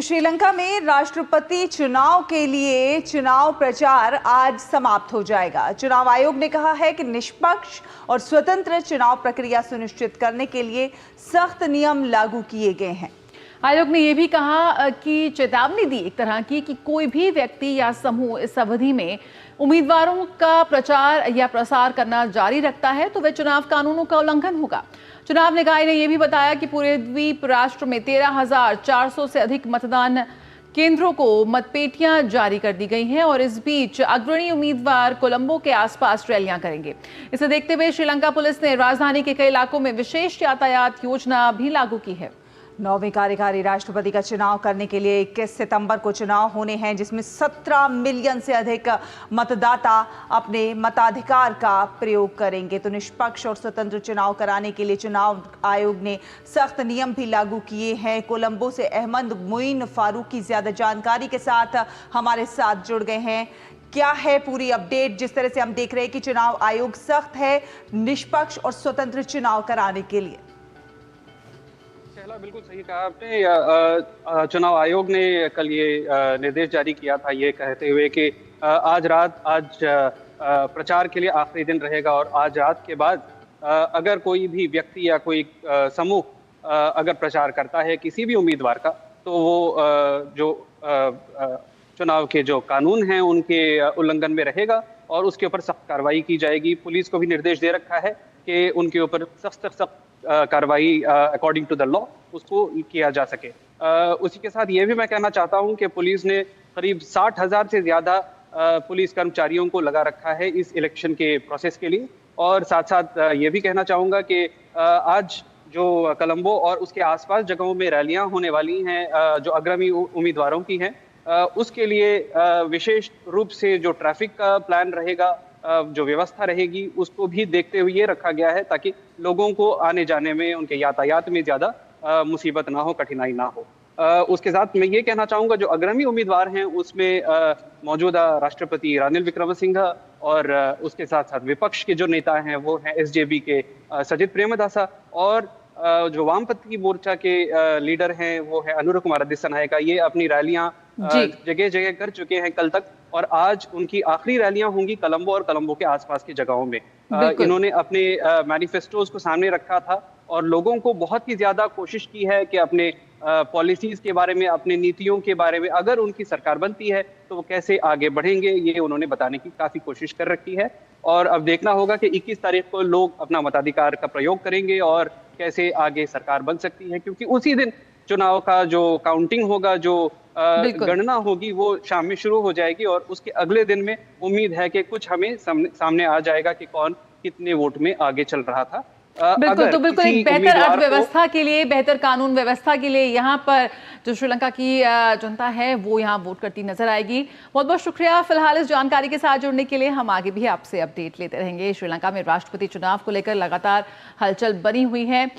श्रीलंका में राष्ट्रपति चुनाव के लिए चुनाव प्रचार आज समाप्त हो जाएगा। चुनाव आयोग ने कहा है कि निष्पक्ष और स्वतंत्र चुनाव प्रक्रिया सुनिश्चित करने के लिए सख्त नियम लागू किए गए हैं। आयोग ने यह भी कहा कि चेतावनी दी एक तरह की कि कोई भी व्यक्ति या समूह इस अवधि में उम्मीदवारों का प्रचार या प्रसार करना जारी रखता है तो वह चुनाव कानूनों का उल्लंघन होगा। चुनाव निकाय ने यह भी बताया कि पूरे द्वीप राष्ट्र में 13,400 से अधिक मतदान केंद्रों को मतपेटियां जारी कर दी गई हैं और इस बीच अग्रणी उम्मीदवार कोलंबो के आसपास रैलियां करेंगे। इसे देखते हुए श्रीलंका पुलिस ने राजधानी के कई इलाकों में विशेष यातायात योजना भी लागू की है। 9वें कार्यकारी राष्ट्रपति का चुनाव करने के लिए 21 सितंबर को चुनाव होने हैं, जिसमें 17 मिलियन से अधिक मतदाता अपने मताधिकार का प्रयोग करेंगे। तो निष्पक्ष और स्वतंत्र चुनाव कराने के लिए चुनाव आयोग ने सख्त नियम भी लागू किए हैं। कोलंबो से अहमद मोइन फारूकी ज्यादा जानकारी के साथ हमारे साथ जुड़ गए हैं। क्या है पूरी अपडेट? जिस तरह से हम देख रहे हैं कि चुनाव आयोग सख्त है निष्पक्ष और स्वतंत्र चुनाव कराने के लिए। बिल्कुल सही कहा आपने। चुनाव आयोग ने कल ये निर्देश जारी किया था ये कहते हुए कि आज प्रचार के लिए आखिरी दिन रहेगा और आज रात के बाद अगर कोई भी व्यक्ति या कोई समूह अगर प्रचार करता है किसी भी उम्मीदवार का तो वो जो चुनाव के जो कानून हैं उनके उल्लंघन में रहेगा और उसके ऊपर सख्त कार्रवाई की जाएगी। पुलिस को भी निर्देश दे रखा है कि उनके ऊपर सख्त कार्रवाई अकॉर्डिंग टू द लॉ उसको किया जा सके। उसी के साथ ये भी मैं कहना चाहता हूं कि पुलिस ने करीब 60,000 से ज्यादा पुलिस कर्मचारियों को लगा रखा है इस इलेक्शन के प्रोसेस के लिए। और साथ साथ ये भी कहना चाहूंगा कि आज जो कोलंबो और उसके आसपास जगहों में रैलियां होने वाली हैं जो अग्रणी उम्मीदवारों की हैं उसके लिए विशेष रूप से जो ट्रैफिक का प्लान रहेगा, जो व्यवस्था रहेगी उसको भी देखते हुए ये रखा गया है ताकि लोगों को आने जाने में उनके यातायात में ज्यादा मुसीबत ना हो, कठिनाई ना हो। उसके साथ मैं ये कहना चाहूंगा जो अग्रणी उम्मीदवार हैं उसमें मौजूदा राष्ट्रपति रानिल विक्रमसिंघे और उसके साथ साथ विपक्ष के जो नेता हैं वो हैं एसजेबी के सजित प्रेमदासा और जो वामपंथी मोर्चा के लीडर हैं वो है अनुर कुमार दिस्सनायका। ये अपनी रैलियां जगह जगह कर चुके हैं कल तक और आज उनकी आखिरी रैलियां होंगी कोलंबो और कोलंबो के आसपास की जगहों में। इन्होंने अपने मैनिफेस्टोज को सामने रखा था और लोगों को बहुत ही ज्यादा कोशिश की है कि अपने पॉलिसीज के बारे में, अपने नीतियों के बारे में अगर उनकी सरकार बनती है तो वो कैसे आगे बढ़ेंगे ये उन्होंने बताने की काफी कोशिश कर रखी है। और अब देखना होगा कि 21 तारीख को लोग अपना मताधिकार का प्रयोग करेंगे और कैसे आगे सरकार बन सकती है, क्योंकि उसी दिन चुनाव का जो काउंटिंग होगा, जो गणना होगी वो शाम में शुरू हो जाएगी और उसके अगले दिन में उम्मीद है कि कुछ हमें सामने आ जाएगा कि कौन कितने वोट में आगे चल रहा था। बिल्कुल, तो बिल्कुल एक बेहतर अर्थव्यवस्था के लिए, बेहतर कानून व्यवस्था के लिए यहाँ पर जो श्रीलंका की जनता है वो यहाँ वोट करती नजर आएगी। बहुत बहुत शुक्रिया फिलहाल इस जानकारी के साथ जुड़ने के लिए। हम आगे भी आपसे अपडेट लेते रहेंगे। श्रीलंका में राष्ट्रपति चुनाव को लेकर लगातार हलचल बनी हुई है।